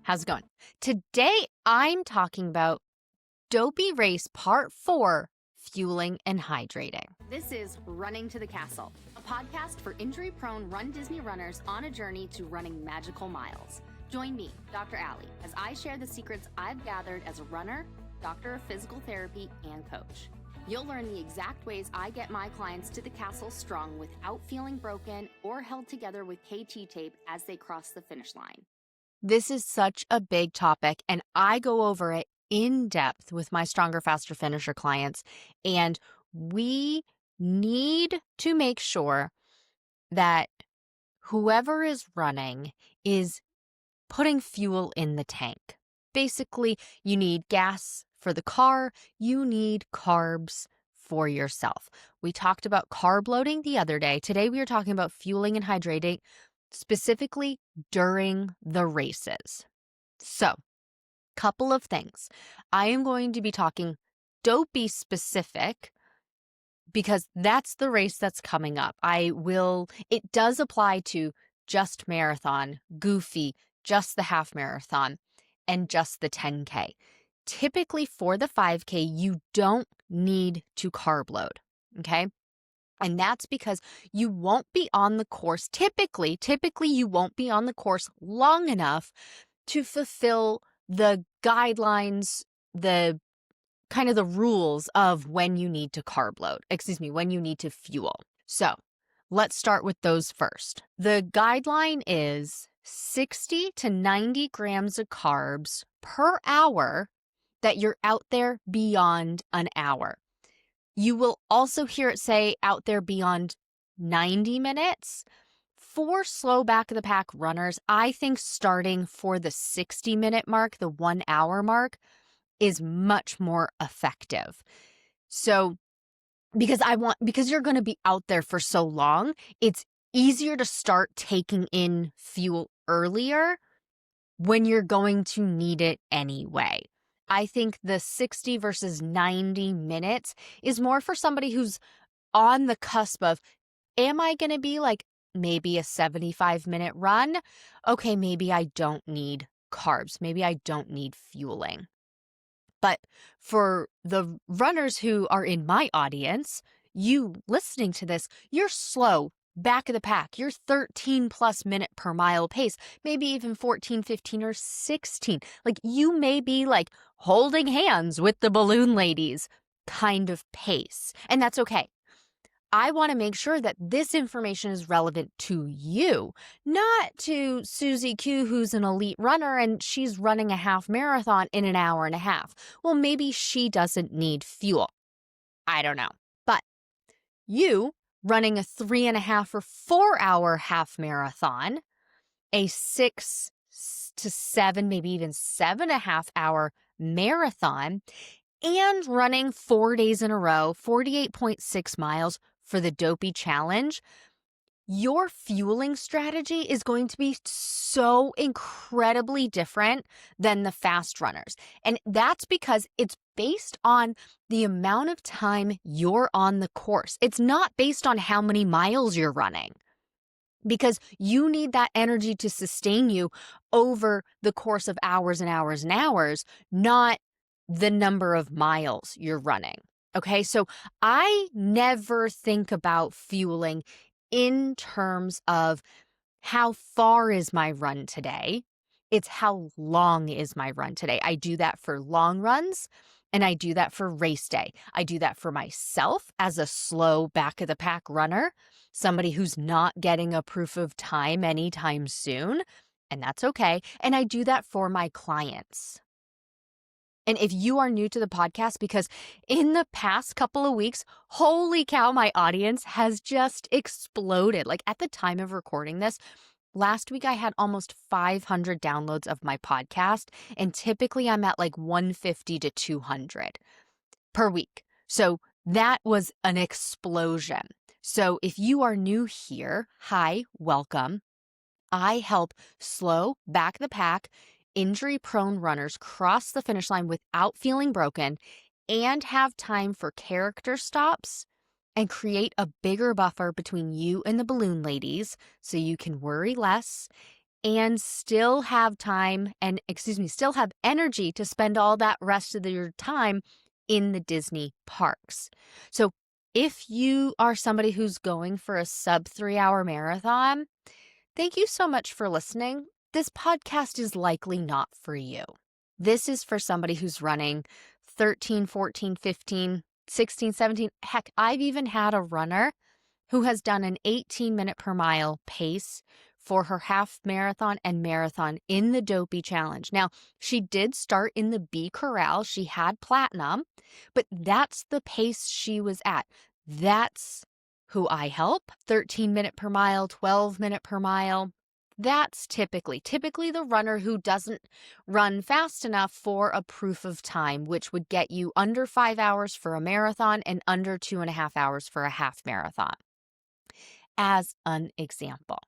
How's it going? Today, I'm talking about Dopey Race Part 4, Fueling and Hydrating. This is Running to the Castle, a podcast for injury-prone Run Disney runners on a journey to running magical miles. Join me, Dr. Allie, as I share the secrets I've gathered as a runner, doctor of physical therapy, and coach. You'll learn the exact ways I get my clients to the castle strong without feeling broken or held together with KT tape as they cross the finish line. This is such a big topic, and I go over it in depth with my Stronger, Faster Finisher clients, and we need to make sure that whoever is running is putting fuel in the tank. Basically, you need gas for the car, you need carbs for yourself. We talked about carb loading the other day. Today, we are talking about fueling and hydrating, specifically during the races. So, couple of things. I am going to be talking Dopey specific because that's the race that's coming up. It does apply to just marathon, goofy, just the half marathon, and just the 10K. Typically for the 5K, you don't need to carb load, okay? And that's because you won't be on the course. Typically, you won't be on the course long enough to fulfill the guidelines, the kind of the rules of when you need to when you need to fuel. So let's start with those first. The guideline is 60 to 90 grams of carbs per hour that you're out there beyond an hour. You will also hear it say out there beyond 90 minutes. For slow back of the pack runners, I think starting for the 60-minute mark, the 1 hour mark, is much more effective. So because you're going to be out there for so long, it's easier to start taking in fuel earlier when you're going to need it anyway. I think the 60 versus 90 minutes is more for somebody who's on the cusp of, am I going to be like maybe a 75-minute run? Okay, maybe I don't need carbs. Maybe I don't need fueling. But for the runners who are in my audience, you listening to this, you're slow, back of the pack, you're 13 plus minute per mile pace, maybe even 14, 15, or 16. Like you may be like holding hands with the balloon ladies kind of pace. And that's okay. I want to make sure that this information is relevant to you, not to Susie Q, who's an elite runner and she's running a half marathon in an hour and a half. Well, maybe she doesn't need fuel. I don't know. But you running a 3.5 or 4 hour half marathon, a 6 to 7, maybe even 7.5 hour marathon, and running 4 days in a row, 48.6 miles for the Dopey Challenge, your fueling strategy is going to be so incredibly different than the fast runners. And that's because it's based on the amount of time you're on the course. It's not based on how many miles you're running, because you need that energy to sustain you over the course of hours and hours and hours, not the number of miles you're running. Okay, so I never think about fueling in terms of how far is my run today. It's how long is my run today. I do that for long runs and I do that for race day. I do that for myself as a slow back of the pack runner, somebody who's not getting a proof of time anytime soon, and that's okay. And I do that for my clients. And if you are new to the podcast, because in the past couple of weeks, holy cow, my audience has just exploded. Like at the time of recording this, last week I had almost 500 downloads of my podcast, and typically I'm at like 150 to 200 per week. So that was an explosion. So if you are new here, hi, welcome. I help slow back the pack, injury-prone runners cross the finish line without feeling broken and have time for character stops and create a bigger buffer between you and the balloon ladies so you can worry less and still have still have energy to spend all that rest of your time in the Disney parks. So if you are somebody who's going for a sub 3-hour marathon, thank you so much for listening. This podcast is likely not for you. This is for somebody who's running 13, 14, 15, 16, 17. Heck, I've even had a runner who has done an 18-minute per mile pace for her half marathon and marathon in the Dopey challenge. Now, she did start in the B corral. She had platinum, but that's the pace she was at. That's who I help. 13-minute per mile, 12-minute per mile. That's typically the runner who doesn't run fast enough for a proof of time, which would get you under 5 hours for a marathon and under 2.5 hours for a half marathon, as an example.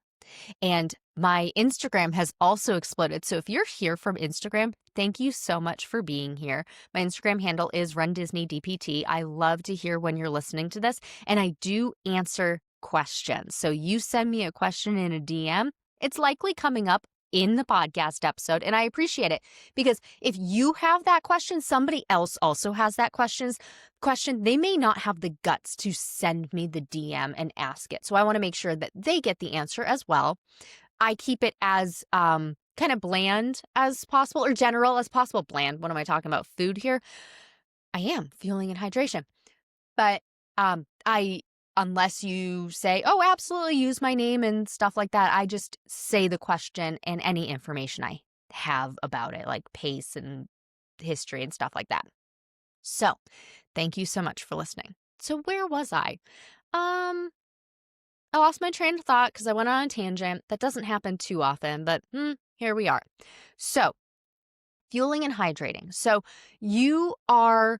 And my Instagram has also exploded. So if you're here from Instagram, thank you so much for being here. My Instagram handle is runDisneyDPT. I love to hear when you're listening to this, and I do answer questions. So you send me a question in a DM, it's likely coming up in the podcast episode, and I appreciate it because if you have that question, somebody else also has that question, they may not have the guts to send me the DM and ask it. So I want to make sure that they get the answer as well. I keep it as kind of bland as possible, or general as possible. Bland, what am I talking about? Food here? I am, fueling and hydration. But unless you say, oh, absolutely, use my name and stuff like that, I just say the question and any information I have about it, like pace and history and stuff like that. So thank you so much for listening. So where was I? I lost my train of thought because I went on a tangent. That doesn't happen too often, but here we are. So fueling and hydrating. So you are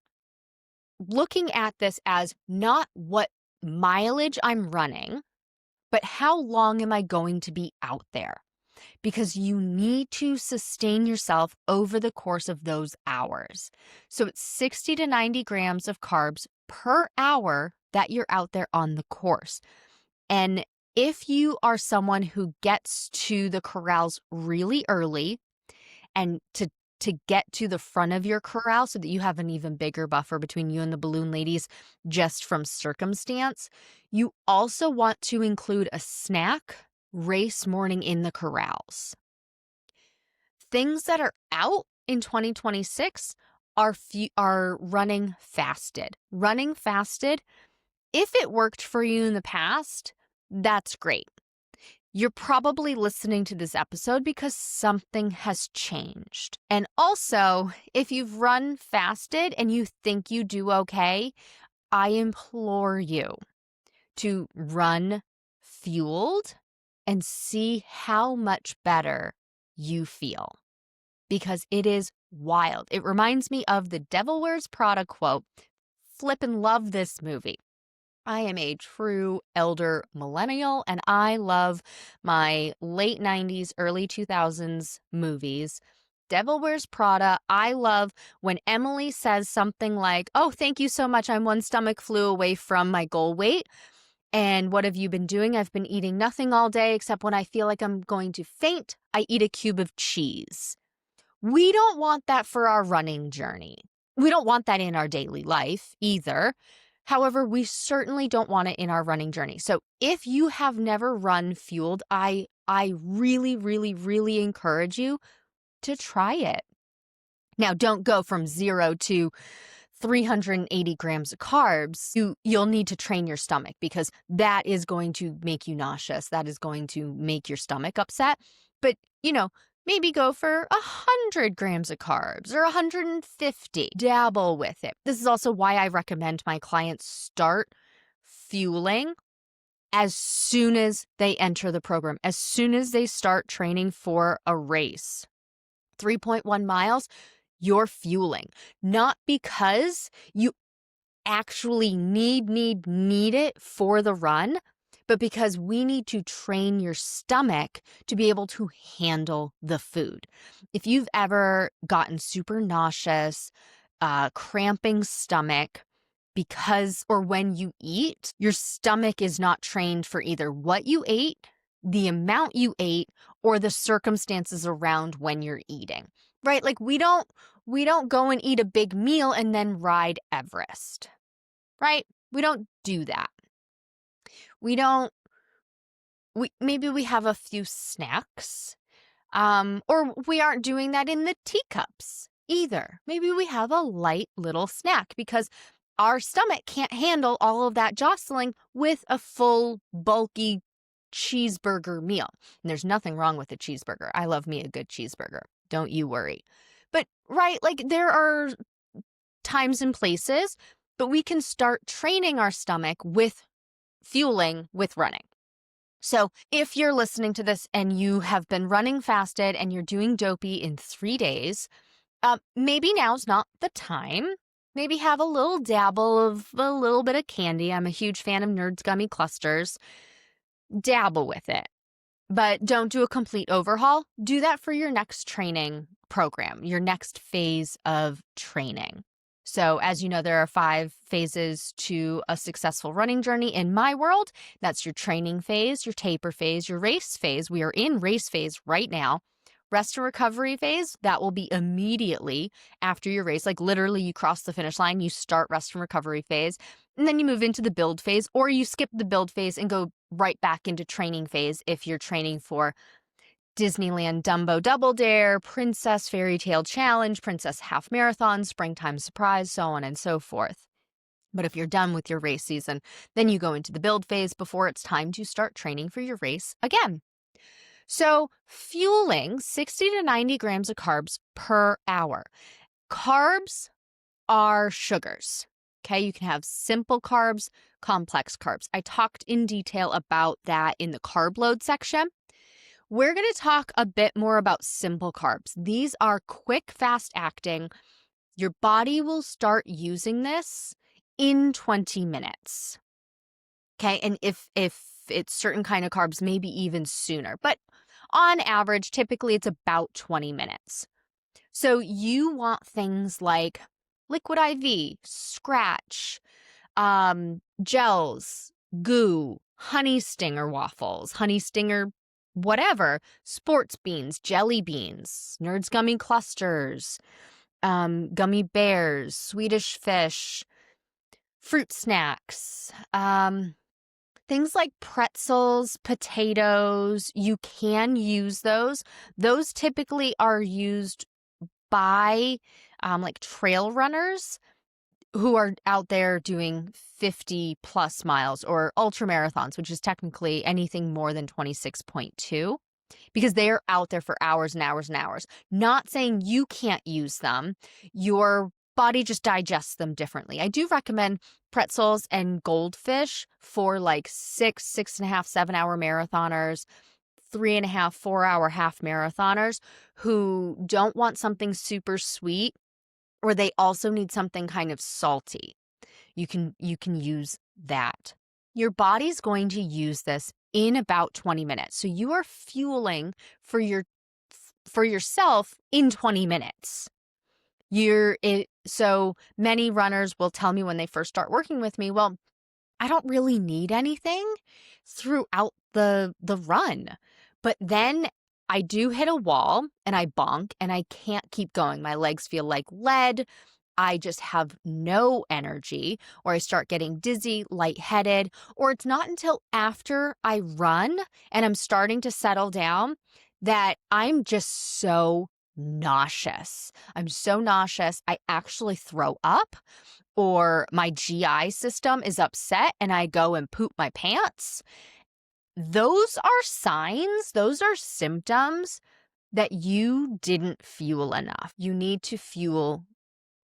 looking at this as not what mileage I'm running, but how long am I going to be out there? Because you need to sustain yourself over the course of those hours. So it's 60 to 90 grams of carbs per hour that you're out there on the course. And if you are someone who gets to the corrals really early and to get to the front of your corral so that you have an even bigger buffer between you and the balloon ladies just from circumstance, you also want to include a snack race morning in the corrals. Things that are out in 2026 are running fasted. Running fasted, if it worked for you in the past, that's great. You're probably listening to this episode because something has changed. And also, if you've run fasted and you think you do okay, I implore you to run fueled and see how much better you feel, because it is wild. It reminds me of the Devil Wears Prada quote. Flippin' love this movie. I am a true elder millennial, and I love my late 90s, early 2000s movies. Devil Wears Prada, I love when Emily says something like, oh, thank you so much. I'm one stomach flu away from my goal weight. And what have you been doing? I've been eating nothing all day except when I feel like I'm going to faint, I eat a cube of cheese. We don't want that for our running journey. We don't want that in our daily life either. However, we certainly don't want it in our running journey. So if you have never run fueled, I really, really, really encourage you to try it. Now, don't go from 0 to 380 grams of carbs. You'll need to train your stomach because that is going to make you nauseous. That is going to make your stomach upset. But, maybe go for 100 grams of carbs or 150. Dabble with it. This is also why I recommend my clients start fueling as soon as they enter the program, as soon as they start training for a race. 3.1 miles, you're fueling. Not because you actually need it for the run, but because we need to train your stomach to be able to handle the food. If you've ever gotten super nauseous, cramping stomach because or when you eat, your stomach is not trained for either what you ate, the amount you ate, or the circumstances around when you're eating, right? Like we don't go and eat a big meal and then ride Everest, right? We don't do that. Maybe we have a few snacks, or we aren't doing that in the teacups either. Maybe we have a light little snack because our stomach can't handle all of that jostling with a full, bulky cheeseburger meal. And there's nothing wrong with a cheeseburger. I love me a good cheeseburger. Don't you worry. But, right, like there are times and places, but we can start training our stomach with fueling with running. So if you're listening to this and you have been running fasted and you're doing Dopey in 3 days, maybe now's not the time. Maybe have a little dabble of a little bit of candy. I'm a huge fan of Nerds Gummy Clusters. Dabble with it, but don't do a complete overhaul. Do that for your next training program, your next phase of training. So as you know, there are 5 phases to a successful running journey in my world. That's your training phase, your taper phase, your race phase. We are in race phase right now. Rest and recovery phase, that will be immediately after your race. Like literally you cross the finish line, you start rest and recovery phase, and then you move into the build phase, or you skip the build phase and go right back into training phase if you're training for Disneyland Dumbo Double Dare, Princess Fairy Tale Challenge, Princess Half Marathon, Springtime Surprise, so on and so forth. But if you're done with your race season, then you go into the build phase before it's time to start training for your race again. So fueling 60 to 90 grams of carbs per hour. Carbs are sugars. Okay, you can have simple carbs, complex carbs. I talked in detail about that in the carb load section. We're going to talk a bit more about simple carbs. These are quick, fast acting. Your body will start using this in 20 minutes. Okay, and if it's certain kind of carbs, maybe even sooner. But on average, typically it's about 20 minutes. So you want things like liquid IV, scratch, gels, goo, honey stinger waffles, honey stinger whatever, sports beans, jelly beans, Nerds Gummy Clusters, gummy bears, Swedish fish, fruit snacks, things like pretzels, potatoes. You can use those. Those typically are used by like trail runners who are out there doing 50 plus miles, or ultra marathons, which is technically anything more than 26.2, because they are out there for hours and hours and hours. Not saying you can't use them. Your body just digests them differently. I do recommend pretzels and goldfish for like 6.5, 7-hour marathoners, 3.5, 4-hour half marathoners who don't want something super sweet, or they also need something kind of salty. You can use that. Your body's going to use this in about 20 minutes. So you are fueling for yourself in 20 minutes. So many runners will tell me when they first start working with me, well, I don't really need anything throughout the run. But then I do hit a wall and I bonk and I can't keep going. My legs feel like lead. I just have no energy, or I start getting dizzy, lightheaded, or it's not until after I run and I'm starting to settle down that I'm just so nauseous. I'm so nauseous, I actually throw up, or my GI system is upset and I go and poop my pants. Those are signs, those are symptoms that you didn't fuel enough. You need to fuel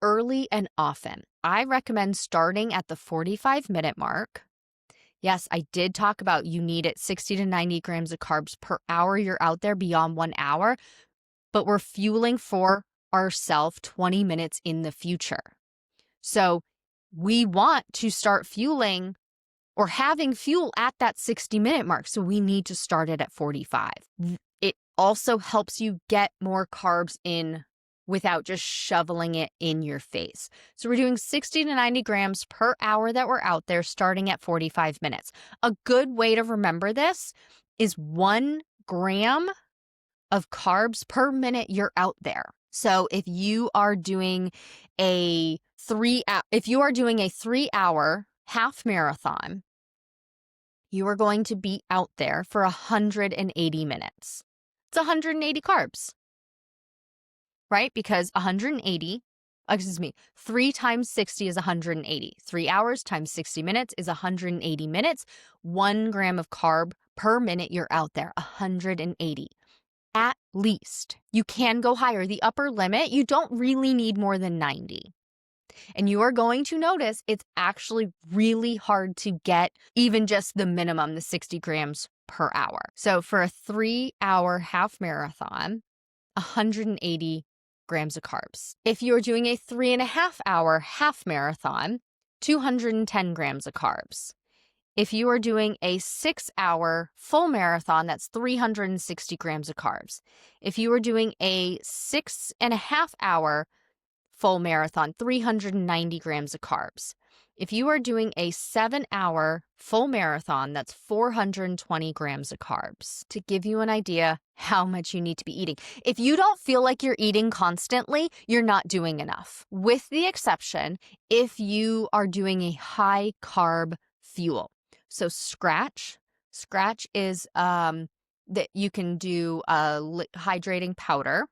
early and often. I recommend starting at the 45-minute mark. Yes, I did talk about you need it 60 to 90 grams of carbs per hour. You're out there beyond 1 hour, but we're fueling for ourselves 20 minutes in the future. So we want to start fueling or having fuel at that 60-minute mark. So we need to start it at 45. It also helps you get more carbs in without just shoveling it in your face. So we're doing 60 to 90 grams per hour that we're out there, starting at 45 minutes. A good way to remember this is 1 gram of carbs per minute you're out there. So if you are doing a 3-hour half marathon, you are going to be out there for 180 minutes. It's 180 carbs, right? Because 3 times 60 is 180. 3 hours times 60 minutes is 180 minutes. 1 gram of carb per minute you're out there, 180. At least. You can go higher. The upper limit, you don't really need more than 90. And you are going to notice it's actually really hard to get even just the minimum, the 60 grams per hour. So for a 3-hour half marathon, 180 grams of carbs. If you're doing a 3.5-hour half marathon, 210 grams of carbs. If you are doing a 6-hour full marathon, that's 360 grams of carbs. If you are doing a 6.5-hour full marathon, 390 grams of carbs. If you are doing a 7-hour full marathon, that's 420 grams of carbs. To give you an idea how much you need to be eating. If you don't feel like you're eating constantly, you're not doing enough. With the exception, if you are doing a high carb fuel. So Scratch is that you can do a hydrating powder,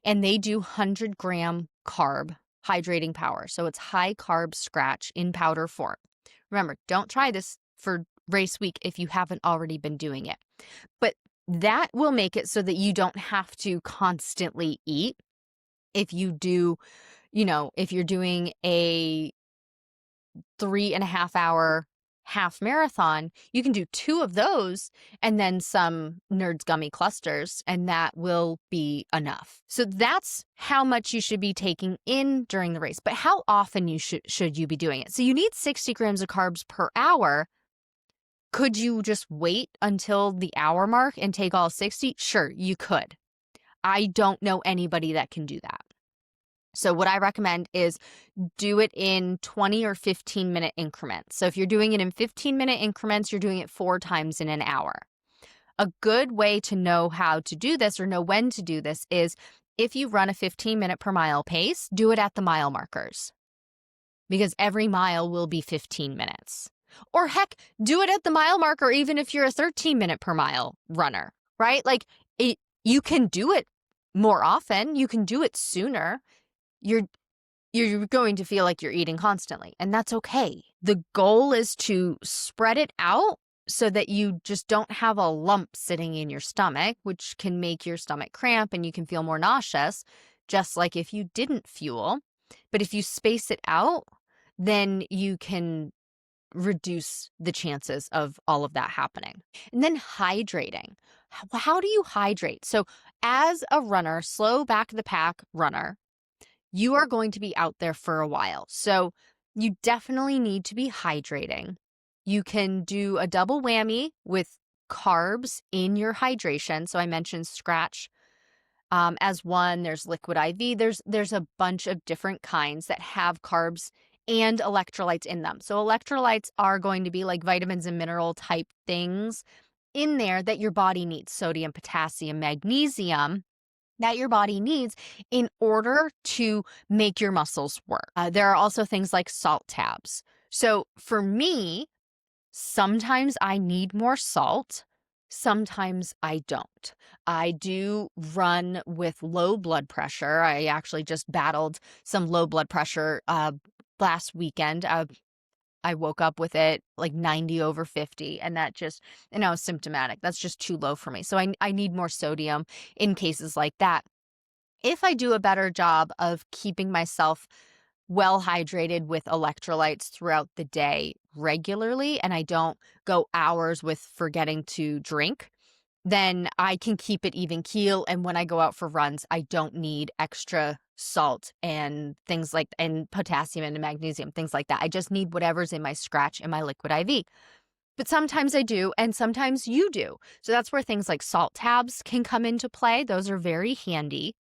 and they do 100-gram carb hydrating powder. So it's high carb Scratch in powder form. Remember, don't try this for race week if you haven't already been doing it. But that will make it so that you don't have to constantly eat. If you do, if you're doing a 3.5-hour half marathon, you can do 2 of those and then some Nerds gummy clusters, and that will be enough. So that's how much you should be taking in during the race. But how often should you be doing it? So you need 60 grams of carbs per hour. Could you just wait until the hour mark and take all 60? Sure, you could. I don't know anybody that can do that. So what I recommend is do it in 20 or 15-minute increments. So if you're doing it in 15-minute increments, you're doing it 4 times in an hour. A good way to know how to do this or know when to do this is if you run a 15-minute per mile pace, do it at the mile markers, because every mile will be 15 minutes. Or heck, do it at the mile marker even if you're a 13-minute per mile runner, right? You can do it more often. You can do it sooner. You're going to feel like you're eating constantly, and that's okay. The goal is to spread it out so that you just don't have a lump sitting in your stomach, which can make your stomach cramp and you can feel more nauseous, just like if you didn't fuel. But if you space it out, then you can reduce the chances of all of that happening. And then hydrating. How do you hydrate? So as a runner, slow back of the pack runner, you are going to be out there for a while. So you definitely need to be hydrating. You can do a double whammy with carbs in your hydration. So I mentioned Scratch as one. There's Liquid IV. There's a bunch of different kinds that have carbs and electrolytes in them. So electrolytes are going to be like vitamins and mineral type things in there that your body needs. Sodium, potassium, magnesium that your body needs in order to make your muscles work. There are also things like salt tabs. So for me, sometimes I need more salt. Sometimes I don't. I do run with low blood pressure. I actually just battled some low blood pressure last weekend. I woke up with it like 90/50, and I was symptomatic. That's just too low for me. So I need more sodium in cases like that. If I do a better job of keeping myself well hydrated with electrolytes throughout the day regularly, and I don't go hours with forgetting to drink, then I can keep it even keel. And when I go out for runs, I don't need extra salt and things and potassium and magnesium, things like that. I just need whatever's in my Scratch and my Liquid IV. But sometimes I do, and sometimes you do. So that's where things like salt tabs can come into play. Those are very handy.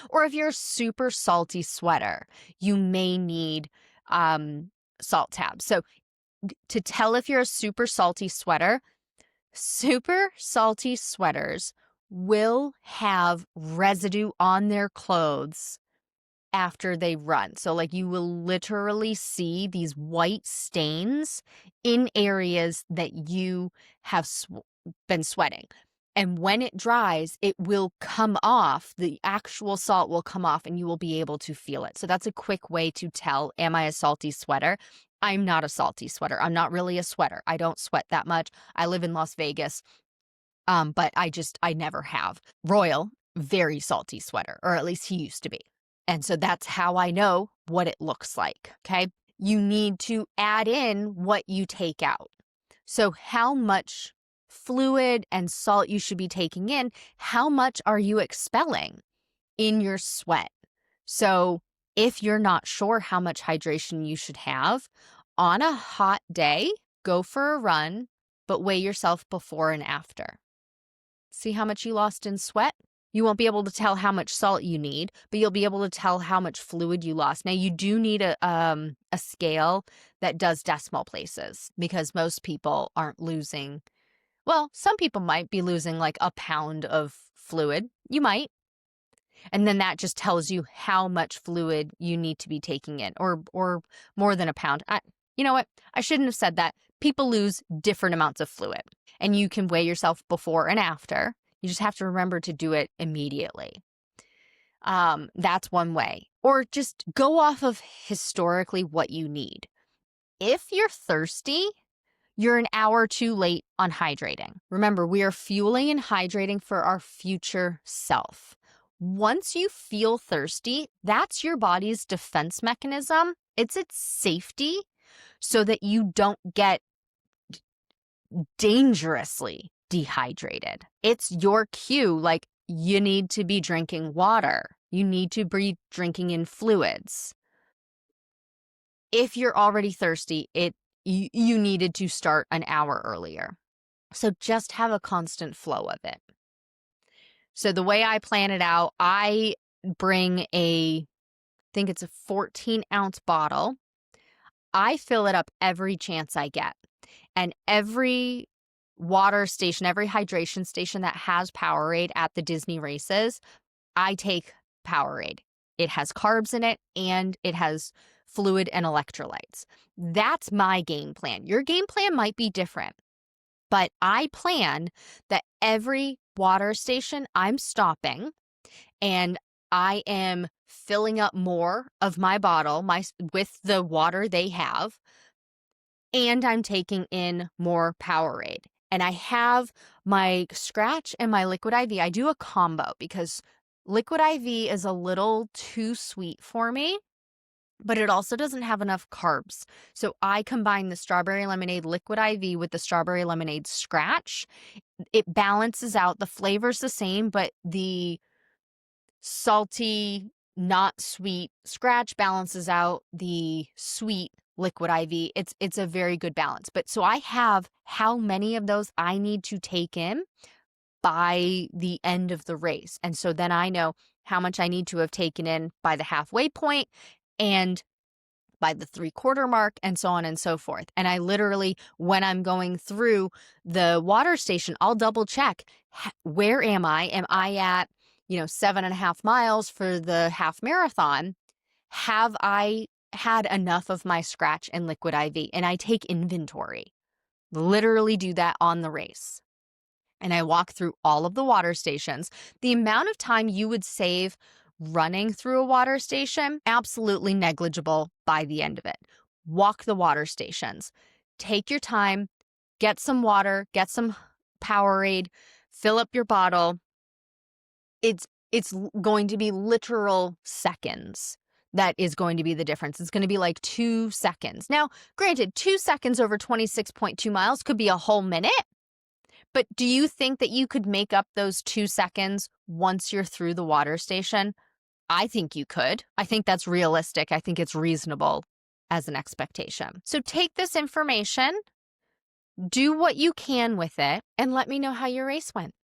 Or if you're a super salty sweater, you may need salt tabs. So to tell if you're a super salty sweater, super salty sweaters will have residue on their clothes after they run. So like you will literally see these white stains in areas that you have been sweating. And when it dries, it will come off. The actual salt will come off and you will be able to feel it. So that's a quick way to tell, am I a salty sweater? I'm not a salty sweater. I'm not really a sweater. I don't sweat that much. I live in Las Vegas. But I never have. Royal, very salty sweater, or at least he used to be. And so that's how I know what it looks like, okay? You need to add in what you take out. So how much fluid and salt you should be taking in, how much are you expelling in your sweat? So if you're not sure how much hydration you should have, on a hot day, go for a run, but weigh yourself before and after. See how much you lost in sweat? You won't be able to tell how much salt you need, but you'll be able to tell how much fluid you lost. Now, you do need a scale that does decimal places because most people aren't losing. Well, some people might be losing like a pound of fluid. You might. And then that just tells you how much fluid you need to be taking in, or more than a pound. You know what? I shouldn't have said that. People lose different amounts of fluid, and you can weigh yourself before and after. You just have to remember to do it immediately. That's one way. Or just go off of historically what you need. If you're thirsty, you're an hour too late on hydrating. Remember, we are fueling and hydrating for our future self. Once you feel thirsty, that's your body's defense mechanism. It's its safety so that you don't get dangerously dehydrated. It's your cue, like you need to be drinking water. You need to be drinking in fluids. If you're already thirsty, you needed to start an hour earlier. So just have a constant flow of it. So the way I plan it out, I bring I think it's a 14-ounce bottle. I fill it up every chance I get. And every water station, every hydration station that has Powerade at the Disney races, I take Powerade. It has carbs in it and it has fluid and electrolytes. That's my game plan. Your game plan might be different, but I plan that every water station I'm stopping and I am filling up more of my bottle with the water they have, and I'm taking in more Powerade. And I have my Scratch and my Liquid IV. I do a combo because Liquid IV is a little too sweet for me, but it also doesn't have enough carbs. So I combine the strawberry lemonade Liquid IV with the strawberry lemonade Scratch. It balances out. The flavor's the same, but the salty, not sweet Scratch balances out the sweet Liquid IV. It's a very good balance. But so I have how many of those I need to take in by the end of the race. And so then I know how much I need to have taken in by the halfway point and by the 3/4 mark, and so on and so forth. And I literally, when I'm going through the water station, I'll double check, where am I? Am I at 7.5 miles for the half marathon? Have I had enough of my Scratch and Liquid IV? And I take inventory. Literally do that on the race. And I walk through all of the water stations. The amount of time you would save running through a water station, absolutely negligible by the end of it. Walk the water stations. Take your time, get some water, get some Powerade, fill up your bottle. It's going to be literal seconds. That is going to be the difference. It's going to be like 2 seconds. Now, granted, 2 seconds over 26.2 miles could be a whole minute. But do you think that you could make up those 2 seconds once you're through the water station? I think you could. I think that's realistic. I think it's reasonable as an expectation. So take this information, do what you can with it, and let me know how your race went.